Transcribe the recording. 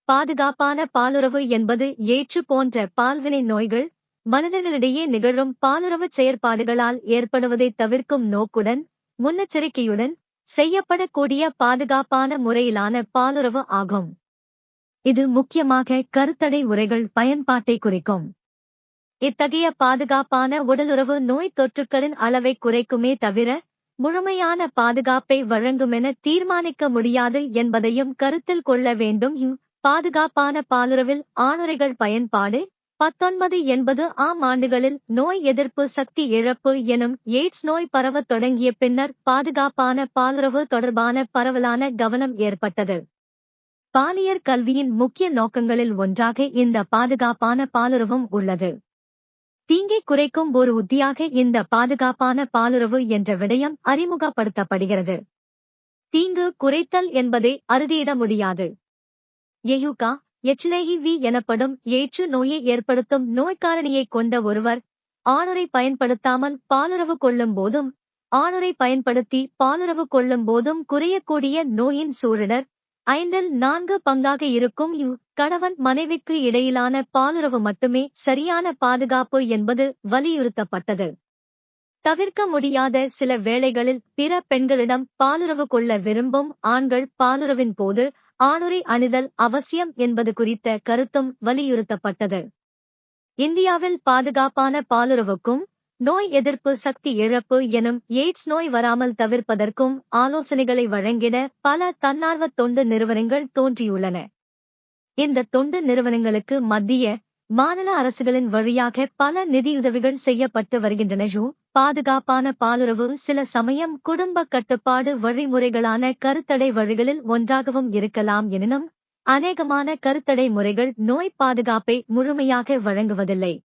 பாதுகாப்பான பாலுறவு என்பது ஏற்று போன்ற பால்வினை நோய்கள் மனிதர்களிடையே நிகழும் பாலுறவுச் செயற்பாடுகளால் ஏற்படுவதைத் தவிர்க்கும் நோக்குடன் முன்னெச்சரிக்கையுடன் செய்யப்படக்கூடிய பாதுகாப்பான முறையிலான பாலுறவு ஆகும். இது முக்கியமாக கருத்தடை உறைகள் பயன்பாட்டை குறிக்கும். இத்தகைய பாதுகாப்பான உடலுறவு நோய் தொற்றுக்களின் அளவை குறைக்குமே தவிர முழுமையான பாதுகாப்பை வழங்குமென தீர்மானிக்க முடியாது என்பதையும் கருத்தில் கொள்ள வேண்டும். பாதுகாப்பான பாலுறவில் ஆணுறைகள் பயன்பாடு 1980 ஆம் ஆண்டுகளில் நோய் எதிர்ப்பு சக்தி இழப்பு எனும் எய்ட்ஸ் நோய் பரவத் தொடங்கிய பின்னர் பாதுகாப்பான பாலுறவு தொடர்பான பரவலான கவனம் ஏற்பட்டது. பாலியற் கல்வியின் முக்கிய நோக்கங்களில் ஒன்றாக இந்த பாதுகாப்பான பாலுறவும் உள்ளது. தீங்கை குறைக்கும் ஒரு உத்தியாக இந்த பாதுகாப்பான பாலுறவு என்ற விடயம் அறிமுகப்படுத்தப்படுகிறது. தீங்கு குறைத்தல் என்பதை அறுதியிட முடியாது. எயுகா HIV எனப்படும் எய்ட்ஸ் நோயை ஏற்படுத்தும் நோய்க்காரணியைக் கொண்ட ஒருவர் ஆணுறை பயன்படுத்தாமல் பாலுறவு கொள்ளும் போதும் ஆணுறை பயன்படுத்தி பாலுறவு கொள்ளும் போதும் குறையக்கூடிய நோயின் சூழிடர் 4 பங்காக இருக்கும். கணவன் மனைவிக்கு இடையிலான பாலுறவு மட்டுமே சரியான பாதுகாப்பு என்பது வலியுறுத்தப்பட்டது. தவிர்க்க முடியாத சில வேளைகளில் பிற பெண்களிடம் பாலுறவு கொள்ள விரும்பும் ஆண்கள் பாலுறவின் போது ஆணுறை அணிதல் அவசியம் என்பது குறித்த கருத்தும் வலியுறுத்தப்பட்டது. இந்தியாவில் பாதுகாப்பான பாலுறவுக்கும் நோய் எதிர்ப்பு சக்தி இழப்பு எனும் எய்ட்ஸ் நோய் வராமல் தவிர்ப்பதற்கும் ஆலோசனைகளை வழங்கிட பல தன்னார்வ தொண்டு நிறுவனங்கள் தோன்றியுள்ளன. இந்த தொண்டு நிறுவனங்களுக்கு மத்திய மாநில அரசுகளின் வழியாக பல நிதியுதவிகள் செய்யப்பட்டு வருகின்றன. பாதுகாப்பான பாலுறவு சில சமயம் குடும்ப கட்டுப்பாடு வழிமுறைகளான கருத்தடை வழிகளில் ஒன்றாகவும் இருக்கலாம். எனினும் அநேகமான கருத்தடை முறைகள் நோய் பாதுகாப்பை முழுமையாக வழங்குவதில்லை.